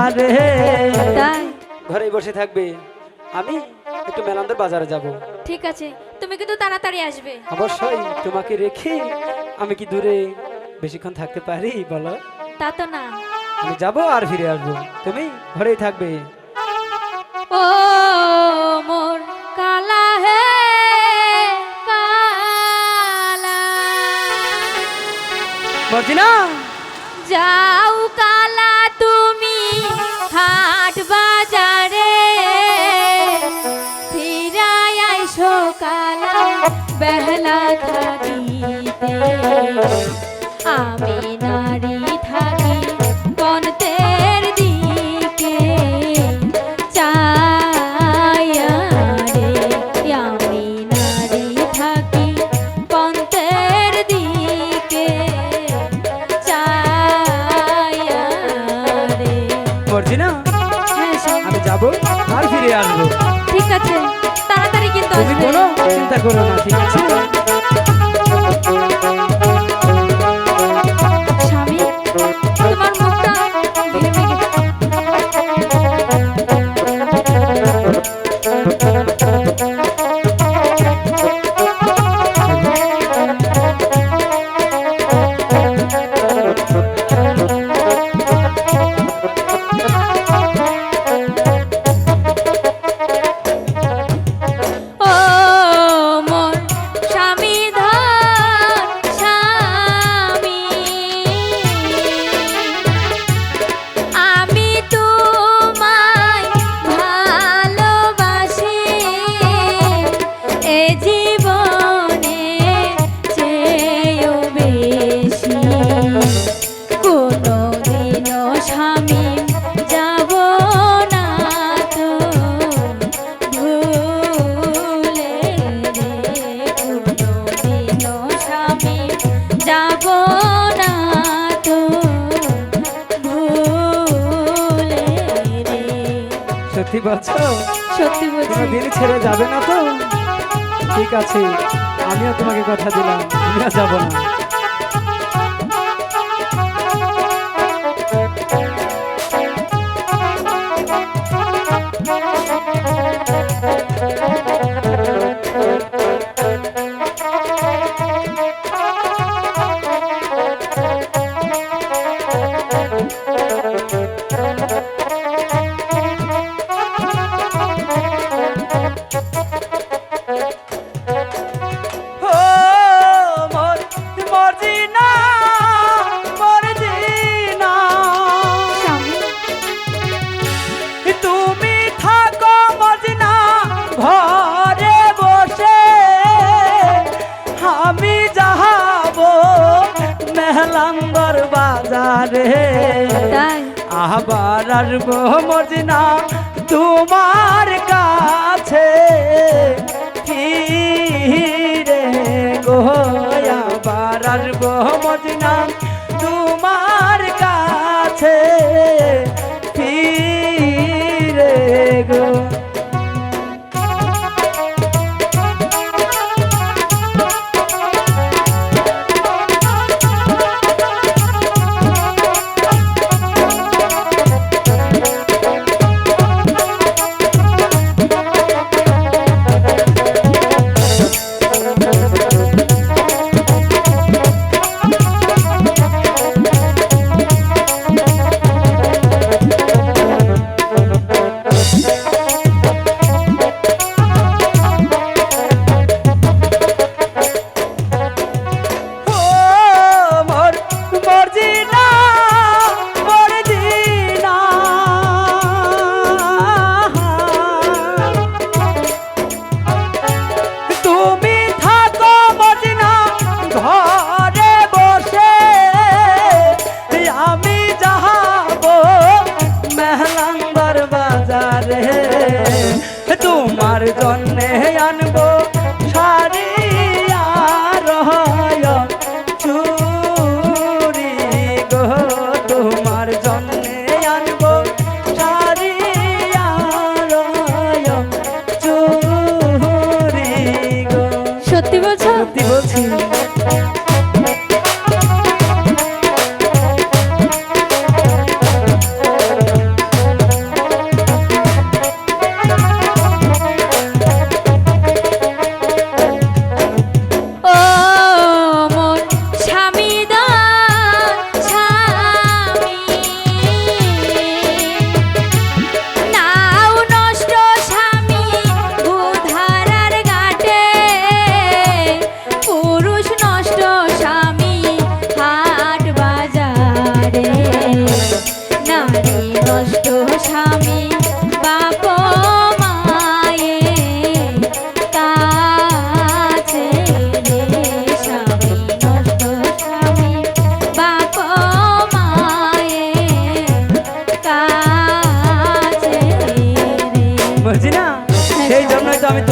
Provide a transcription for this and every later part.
বাজারে। তাই ঘরে বসে থাকবে, আমি একটু মেলান্দার বাজারে যাব। ঠিক আছে, তুমি কিন্তু তাড়াতাড়ি আসবে। অবশ্যই, তোমাকে রেখে আমি কি দূরে বেশিক্ষণ থাকতে পারি বলো? তা তো না। আমি যাব আর ফিরে আসবো, তুমি ঘরেই থাকবে। ও মোর কালা হে কালা, মর্জিনা, যাও কালা তুমি হাট বাজারে, ফিরাই আইসো কালা বেহলা থাকিতে। আমি নারী থাকি কন্তের দিকে চাইয়া রে, আমি নারী থাকি কন্তের দিকে চাইয়া রে। মর্জিনা, হ্যাঁ স্বামী। আমি যাব আর ফিরে আসবো। ঠিক আছে, তাড়াতাড়ি কিন্তু তুমি আসবে। কোনো চিন্তা করো না, ঠিক আছে? স্বামী, তোমার মুখটা ঘেমে গেছে। ও মোর স্বামী ধন স্বামী, আমি তোমায় ভালোবাসি, এ জীবনে চেয়েও বেশি। কোনোদিনও স্বামী যাব না তো ভুলে রে, কোনোদিনও স্বামী যাব না তো ভুলে রে। সত্যি বলছো? সত্যি বলছি। কোনোদিন ছেড়ে যাবে না তো? ঠিক আছে, আমিও তোমাকে কথা দিলাম, আমিও যাব না। ও মর্জিনা, মর্জিনা, স্বামী, তুমি থাকো মর্জিনা ঘরে বসে, আমি যাব মেহলান্দর বাজারে। তাই আবার আসবো মর্জিনা তোমার কাছে, ফিরে গো আবার আসবো মর্জিনা তোমার কাছে, ফিরে গো।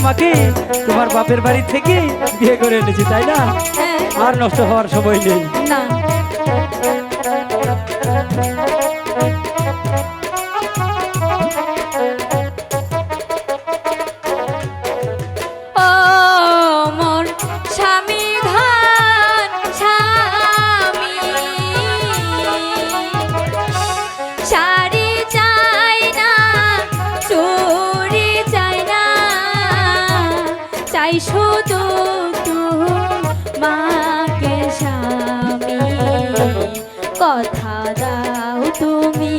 তোমাকে তোমার বাপের বাড়ি থেকে বিয়ে করে এনেছি, তাই না? হ্যাঁ আর নষ্ট হওয়ার সময় নেই। না ও মোর স্বামী ধান স্বামী শাড়ি চাই না চুরি চাই না চাই শুধু মাকে স্বামী কথা দাও তুমি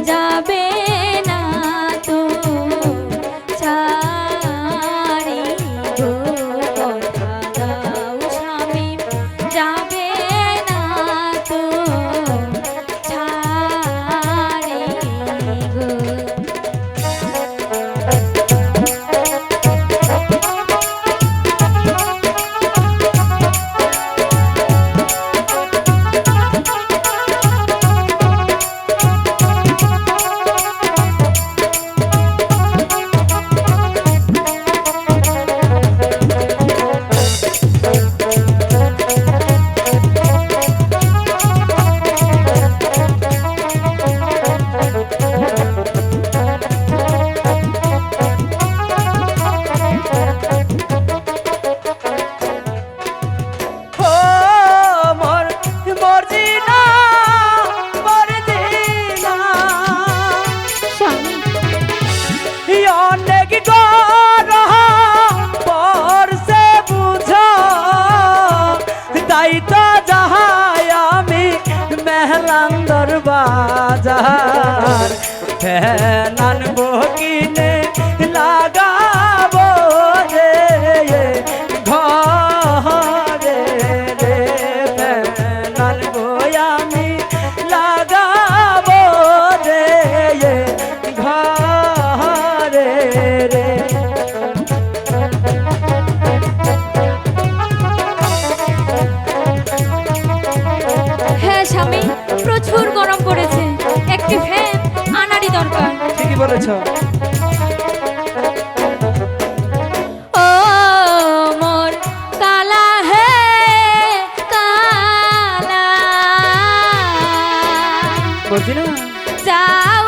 যাবে না তো ছাড়ি গো কথা দাও স্বামী যাবে না তো ছাড়ি গো ও মোর মর্জিনা মর্জিনা স্বামী অনেক গরহ পরছে বুঝ তাই তো যাহাই আমি মেহলান্দর বাজার ফ্যান আনবো কিনে লাগাবো রে ঘরে রে ফ্যান আনবো আমি লাগাবো রে ঘরে রে। হ্যাঁ স্বামী প্রচুর গরম পড়েছে একটি ফ্যান আনারই দরকার ঠিকই বলেছ। ও মোর কালা হে কালা মর্জিনা যাও